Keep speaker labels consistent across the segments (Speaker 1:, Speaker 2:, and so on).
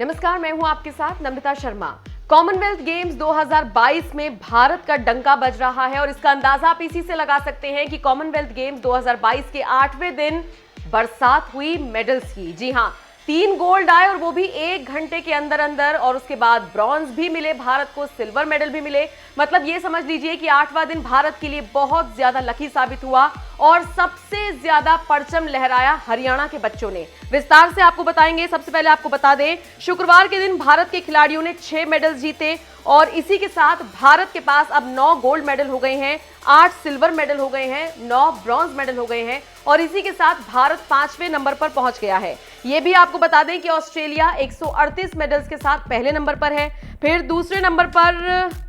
Speaker 1: नमस्कार, मैं हूं आपके साथ नम्रता शर्मा। कॉमनवेल्थ गेम्स 2022 में भारत का डंका बज रहा है और इसका अंदाजा आप इसी से लगा सकते हैं कि कॉमनवेल्थ गेम्स 2022 के 8वें दिन बरसात हुई मेडल्स की। जी हां, 3 गोल्ड आए और वो भी 1 घंटे के अंदर अंदर, और उसके बाद ब्रॉन्ज भी मिले, भारत को सिल्वर मेडल भी मिले। मतलब ये समझ लीजिए कि 8वां दिन भारत के लिए बहुत ज्यादा लकी साबित हुआ और सबसे ज्यादा परचम लहराया हरियाणा के बच्चों ने। विस्तार से आपको बताएंगे। सबसे पहले आपको बता दें, शुक्रवार के दिन भारत के खिलाड़ियों ने 6 मेडल जीते और इसी के साथ भारत के पास अब 9 गोल्ड मेडल हो गए हैं, 8 सिल्वर मेडल हो गए हैं, 9 ब्रॉन्ज मेडल हो गए हैं और इसी के साथ भारत 5वें नंबर पर पहुंच गया है। यह भी आपको बता दें कि ऑस्ट्रेलिया 138 मेडल्स के साथ पहले नंबर पर है, फिर दूसरे नंबर पर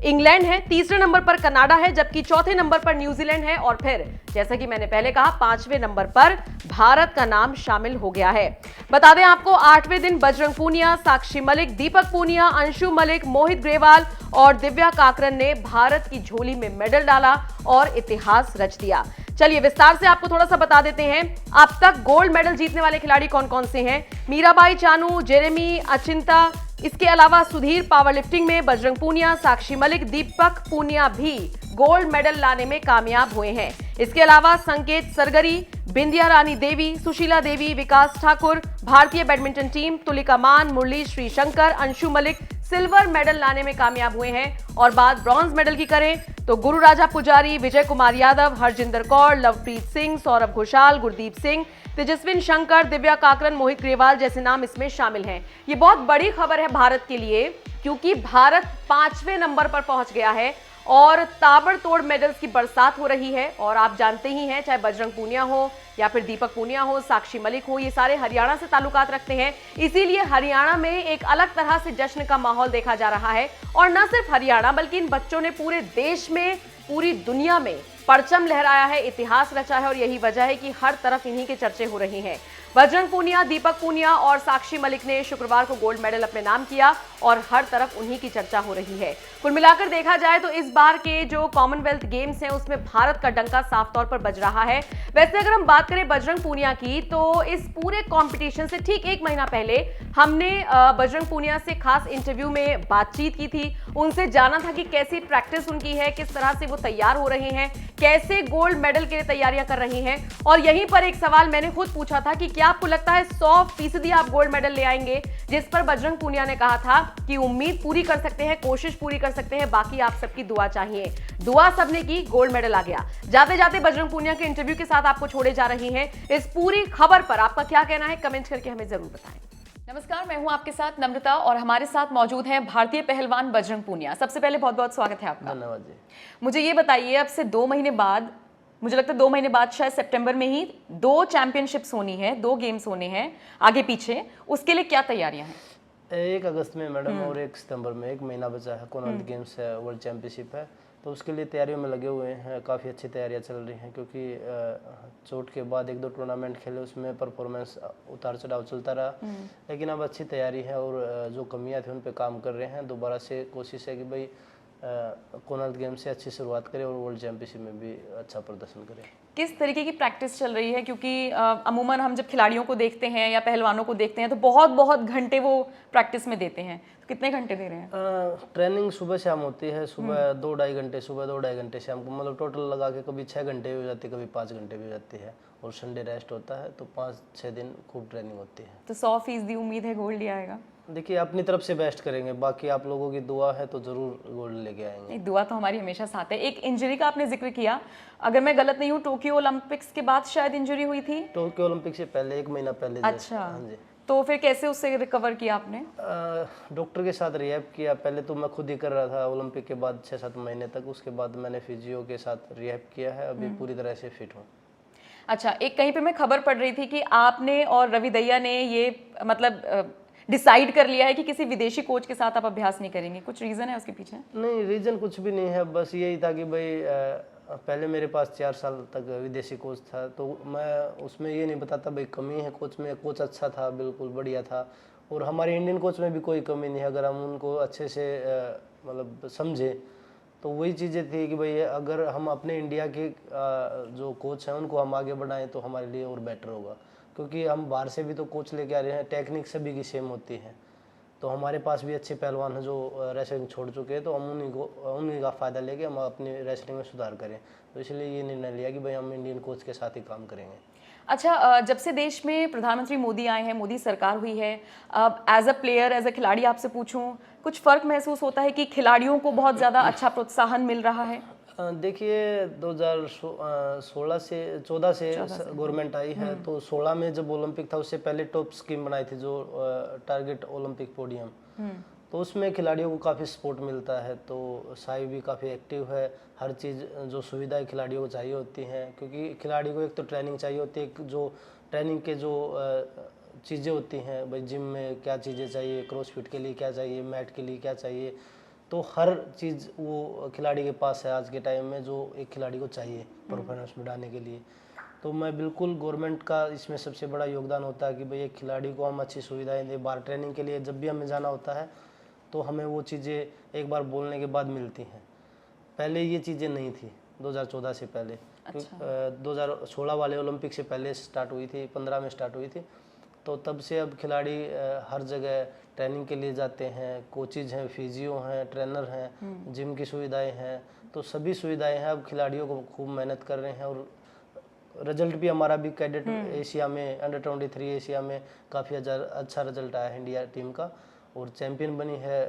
Speaker 1: इंग्लैंड है, तीसरे नंबर पर कनाडा है, जबकि चौथे नंबर पर न्यूजीलैंड है और फिर जैसा कि मैंने पहले कहा 5वें नंबर पर भारत का नाम शामिल हो गया है। बता दें आपको, 8वें दिन बजरंग पूनिया, साक्षी मलिक, दीपक पूनिया, अंशु मलिक, मोहित ग्रेवाल और दिव्या काकरन ने भारत की झोली में मेडल डाला और इतिहास रच दिया। चलिए विस्तार से आपको थोड़ा सा बता देते हैं अब तक गोल्ड मेडल जीतने वाले खिलाड़ी कौन कौन से हैं। मीराबाई चानू, जेरेमी अचिंता, इसके अलावा सुधीर पावर लिफ्टिंग में, बजरंग पूनिया, साक्षी मलिक, दीपक पूनिया भी गोल्ड मेडल लाने में कामयाब हुए हैं। इसके अलावा संकेत सरगरी, बिंदिया रानी देवी, सुशीला देवी, विकास ठाकुर, भारतीय बैडमिंटन टीम, तुलिका मान, मुरली श्रीशंकर, अंशु मलिक सिल्वर मेडल लाने में कामयाब हुए हैं। और बात ब्रॉन्ज मेडल की करें तो गुरु राजा पुजारी, विजय कुमार यादव, हरजिंदर कौर, लवप्रीत सिंह, सौरभ घोषाल, गुरदीप सिंह, तेजस्विन शंकर, दिव्या काकरन, मोहित ग्रेवाल जैसे नाम इसमें शामिल हैं। ये बहुत बड़ी खबर है भारत के लिए, क्योंकि भारत 5वें नंबर पर पहुंच गया है और ताबड़तोड़ मेडल्स की बरसात हो रही है। और आप जानते ही हैं, चाहे बजरंग पूनिया हो या फिर दीपक पूनिया हो, साक्षी मलिक हो, ये सारे हरियाणा से ताल्लुकात रखते हैं। इसीलिए हरियाणा में एक अलग तरह से जश्न का माहौल देखा जा रहा है। और न सिर्फ हरियाणा बल्कि इन बच्चों ने पूरे देश में, पूरी दुनिया में परचम लहराया है, इतिहास रचा है और यही वजह है कि हर तरफ इन्हीं के चर्चे हो रही हैं। बजरंग पूनिया, दीपक पूनिया और साक्षी मलिक ने शुक्रवार को गोल्ड मेडल अपने नाम किया और हर तरफ उन्हीं की चर्चा हो रही है। कुल मिलाकर देखा जाए तो इस बार के जो कॉमनवेल्थ गेम्स हैं उसमें भारत का डंका साफ तौर पर बज रहा है। वैसे अगर हम बात करें बजरंग पूनिया की, तो इस पूरे कंपटीशन से ठीक 1 महीना पहले हमने बजरंग पूनिया से खास इंटरव्यू में बातचीत की थी। उनसे जाना था कि कैसी प्रैक्टिस उनकी है, किस तरह से वो तैयार हो रहे हैं, कैसे गोल्ड मेडल के लिए तैयारियां कर रही हैं। और यहीं पर एक सवाल मैंने खुद पूछा था कि क्या आपको लगता है 100% आप गोल्ड मेडल ले आएंगे, जिस पर बजरंग पूनिया ने कहा था कि उम्मीद पूरी कर सकते हैं, कोशिश पूरी कर सकते हैं, बाकी आप सबकी दुआ चाहिए। दुआ सबने की, गोल्ड मेडल आ गया। जाते जाते बजरंग पूनिया के इंटरव्यू के साथ आपको छोड़े जा रही हैं। इस पूरी खबर पर आपका क्या कहना है, कमेंट करके हमें जरूर बताएं। नमस्कार, मैं हूं आपके साथ नम्रता और हमारे साथ मौजूद हैं भारतीय पहलवान बजरंग पूनिया। सबसे पहले बहुत बहुत स्वागत है आपका।
Speaker 2: धन्यवाद जी।
Speaker 1: मुझे ये बताइए, अब से 2 महीने बाद, मुझे लगता है 2 महीने बाद, शायद सितंबर में ही 2 चैंपियनशिप्स होनी है, 2 गेम्स होने हैं आगे पीछे, उसके लिए क्या तैयारियां हैं?
Speaker 2: 1 अगस्त में मैडम और 1 सितंबर में, 1 महीना बचा है। कॉमनवेल्थ गेम्स है, वर्ल्ड चैंपियनशिप है, तो उसके लिए तैयारियों में लगे हुए हैं। काफ़ी अच्छी तैयारियां चल रही हैं, क्योंकि चोट के बाद 1-2 टूर्नामेंट खेले, उसमें परफॉर्मेंस उतार चढ़ाव चलता रहा। लेकिन अब अच्छी तैयारी है और जो कमियां थी उन पे काम कर रहे हैं। दोबारा से कोशिश है कि भाई कॉमनवेल्थ गेम से अच्छी शुरुआत करें और वर्ल्ड चैंपियनशिप में भी अच्छा प्रदर्शन करें।
Speaker 1: किस तरीके की प्रैक्टिस चल रही है? क्योंकि अमूमन हम जब खिलाड़ियों को देखते हैं या पहलवानों को देखते हैं तो बहुत बहुत घंटे वो प्रैक्टिस में देते हैं। तो कितने घंटे दे रहे हैं?
Speaker 2: ट्रेनिंग सुबह शाम होती है। सुबह 2-2.5 घंटे, सुबह 2-2.5 घंटे शाम को, मतलब टोटल लगा के कभी 6 घंटे भी हो जाती है, कभी 5 घंटे भी हो जाती है और संडे रेस्ट होता है, तो 5-6 दिन खूब ट्रेनिंग होती है।
Speaker 1: तो 100% उम्मीद है गोल्ड ही आएगा?
Speaker 2: देखिए, अपनी तरफ से बेस्ट करेंगे, बाकी आप लोगों की दुआ है तो जरूर गोल्ड लेके आएंगे।
Speaker 1: नहीं, दुआ तो हमारी हमेशा साथ है। एक इंजरी का आपने जिक्र किया, अगर मैं गलत नहीं हूँ टोक्यो ओलंपिक्स के बाद शायद इंजरी हुई थी?
Speaker 2: टोक्यो ओलंपिक से पहले 1 महीना पहले।
Speaker 1: अच्छा,
Speaker 2: हाँ जी।
Speaker 1: तो फिर कैसे उससे रिकवर किया आपने?
Speaker 2: डॉक्टर के साथ रिहैब किया। पहले तो मैं खुद ही कर रहा था ओलंपिक के बाद 6-7 महीने तक, उसके बाद मैंने फिजियो के साथ रिहैब किया है। अभी पूरी तरह से फिट हूँ।
Speaker 1: अच्छा, एक कहीं पे मैं खबर पढ़ रही थी कि आपने और रवि दहिया ने ये मतलब डिसाइड कर लिया है कि किसी विदेशी कोच के साथ आप अभ्यास नहीं करेंगे। कुछ रीजन है उसके पीछे?
Speaker 2: नहीं, रीजन कुछ भी नहीं है, बस यही था कि भाई पहले मेरे पास 4 साल तक विदेशी कोच था, तो मैं उसमें ये नहीं बताता भाई कमी है कोच में। कोच अच्छा था, बिल्कुल बढ़िया था, और हमारे इंडियन कोच में भी कोई कमी नहीं है अगर हम उनको अच्छे से मतलब समझे। तो वही चीज़ें थी कि भाई अगर हम अपने इंडिया के जो कोच हैं उनको हम आगे बढ़ाएं तो हमारे लिए और बेटर होगा, क्योंकि हम बाहर से भी तो कोच लेके आ रहे हैं, टेक्निक सभी की सेम होती है। तो हमारे पास भी अच्छे पहलवान हैं जो रेसलिंग छोड़ चुके हैं, तो हम उन्हीं का फ़ायदा लेके हम अपनी रेसलिंग में सुधार करें। तो इसलिए ये निर्णय लिया कि भाई हम इंडियन कोच के साथ ही काम करेंगे।
Speaker 1: अच्छा, जब से देश में प्रधानमंत्री मोदी आए हैं, मोदी सरकार हुई है, as a player, as a खिलाड़ी आपसे पूछूं, कुछ फ़र्क महसूस होता है कि खिलाड़ियों को बहुत ज़्यादा अच्छा प्रोत्साहन मिल रहा है?
Speaker 2: देखिए 2014 से गवर्नमेंट आई है, तो 16 में जब ओलंपिक था उससे पहले टॉप स्कीम बनाई थी जो टारगेट ओलंपिक पोडियम, तो उसमें खिलाड़ियों को काफ़ी सपोर्ट मिलता है। तो साई भी काफ़ी एक्टिव है, हर चीज़ जो सुविधाएं खिलाड़ियों को चाहिए होती हैं, क्योंकि खिलाड़ी को एक तो ट्रेनिंग चाहिए होती है, एक जो ट्रेनिंग के जो चीज़ें होती हैं, भाई जिम में क्या चीज़ें चाहिए, क्रॉसफिट के लिए क्या चाहिए, मैट के लिए क्या चाहिए, तो हर चीज़ वो खिलाड़ी के पास है आज के टाइम में, जो एक खिलाड़ी को चाहिए परफॉर्मेंस बढ़ाने के लिए। तो मैं बिल्कुल गवर्नमेंट का इसमें सबसे बड़ा योगदान होता है कि भाई एक खिलाड़ी को हम अच्छी सुविधाएं दें। बाहर ट्रेनिंग के लिए जब भी हमें जाना होता है तो हमें वो चीज़ें एक बार बोलने के बाद मिलती हैं। पहले ये चीज़ें नहीं थी 2014 से पहले। अच्छा। 2016 वाले ओलंपिक से पहले स्टार्ट हुई थी, 15 में स्टार्ट हुई थी। तो तब से अब खिलाड़ी हर जगह ट्रेनिंग के लिए जाते हैं, कोचिज हैं, फिजियो हैं, ट्रेनर हैं, जिम की सुविधाएं हैं, तो सभी सुविधाएं हैं। अब खिलाड़ियों को खूब मेहनत कर रहे हैं और रिजल्ट भी हमारा भी कैडेट एशिया में अंडर 23 एशिया में काफ़ी अच्छा रिजल्ट आया है इंडिया टीम का, और चैंपियन बनी है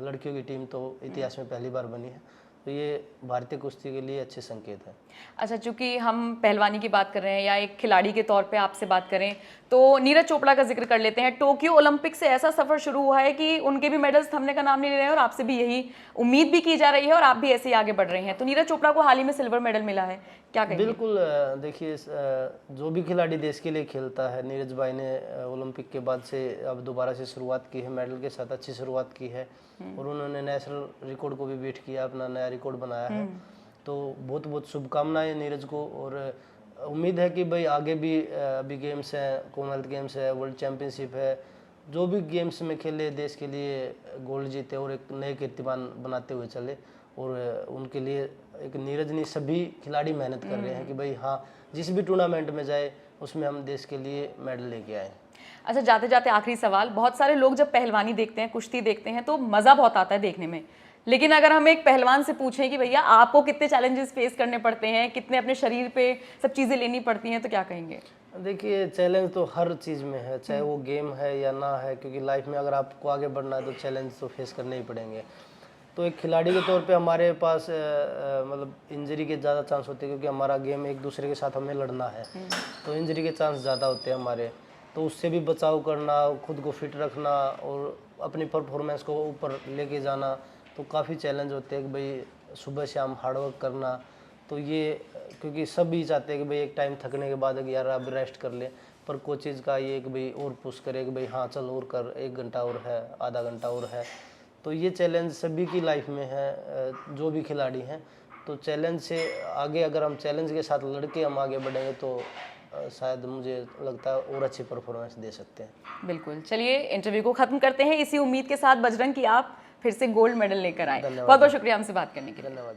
Speaker 2: लड़कियों की टीम, तो इतिहास में पहली बार बनी है। तो ये भारतीय कुश्ती के लिए अच्छे संकेत हैं।
Speaker 1: अच्छा, चूंकि हम पहलवानी की बात कर रहे हैं या एक खिलाड़ी के तौर पे आपसे बात करें, तो नीरज चोपड़ा का जिक्र कर लेते हैं। टोक्यो ओलंपिक से ऐसा सफर शुरू हुआ है कि उनके भी मेडल्स थमने का नाम नहीं ले रहे हैं और आपसे भी यही उम्मीद भी की जा रही है और आप भी ऐसे ही आगे बढ़ रहे हैं। तो नीरज चोपड़ा को हाल ही में सिल्वर मेडल मिला है, क्या कहेंगे?
Speaker 2: बिल्कुल, देखिए जो भी खिलाड़ी देश के लिए खेलता है, नीरज भाई ने ओलंपिक के बाद से अब दोबारा से शुरुआत की है, मेडल के साथ अच्छी शुरुआत की है, और उन्होंने नेशनल रिकॉर्ड को भी बीट किया, अपना नया रिकॉर्ड बनाया है। तो बहुत बहुत शुभकामनाएं नीरज को, और उम्मीद है कि भाई आगे भी अभी गेम्स हैं, कॉमनवेल्थ गेम्स है, वर्ल्ड चैंपियनशिप है, जो भी गेम्स में खेले देश के लिए गोल्ड जीते और एक नए कीर्तिमान बनाते हुए चले। और उनके लिए एक नीरज नहीं, सभी खिलाड़ी मेहनत कर रहे हैं कि भाई हाँ, जिस भी टूर्नामेंट में जाए उसमें हम देश के लिए मेडल लेके आए।
Speaker 1: अच्छा, जाते जाते आखिरी सवाल, बहुत सारे लोग जब पहलवानी देखते हैं, कुश्ती देखते हैं, तो मज़ा बहुत आता है देखने में, लेकिन अगर हम एक पहलवान से पूछें कि भैया आपको कितने चैलेंजेस फेस करने पड़ते हैं, कितने अपने शरीर पे सब चीज़ें लेनी पड़ती हैं, तो क्या कहेंगे?
Speaker 2: देखिए चैलेंज तो हर चीज़ में है, चाहे वो गेम है या ना है, क्योंकि लाइफ में अगर आपको आगे बढ़ना है तो चैलेंज तो फेस करने ही पड़ेंगे। तो एक खिलाड़ी के तौर पे हमारे पास मतलब इंजरी के ज़्यादा चांस होते हैं, क्योंकि हमारा गेम एक दूसरे के साथ हमें लड़ना है, तो इंजरी के चांस ज़्यादा होते हैं हमारे। तो उससे भी बचाव करना, खुद को फिट रखना और अपनी परफॉर्मेंस को ऊपर लेके जाना, तो काफ़ी चैलेंज होते हैं कि भाई सुबह शाम हार्डवर्क करना। तो ये क्योंकि सभी चाहते हैं कि भाई एक टाइम थकने के बाद यार अब रेस्ट कर ले, पर कोचेज़ का ये कि भाई और पुश करे कि भाई हाँ चल और कर, 1 घंटा और है, आधा घंटा और है। तो ये चैलेंज सभी की लाइफ में है, जो भी खिलाड़ी हैं। तो चैलेंज से आगे, अगर हम चैलेंज के साथ लड़के हम आगे बढ़ेंगे तो शायद मुझे लगता है और अच्छी परफॉर्मेंस दे सकते हैं।
Speaker 1: बिल्कुल, चलिए इंटरव्यू को खत्म करते हैं इसी उम्मीद के साथ बजरंग की आप फिर से गोल्ड मेडल लेकर आए। बहुत बहुत शुक्रिया हमसे बात करने के लिए।
Speaker 2: धन्यवाद।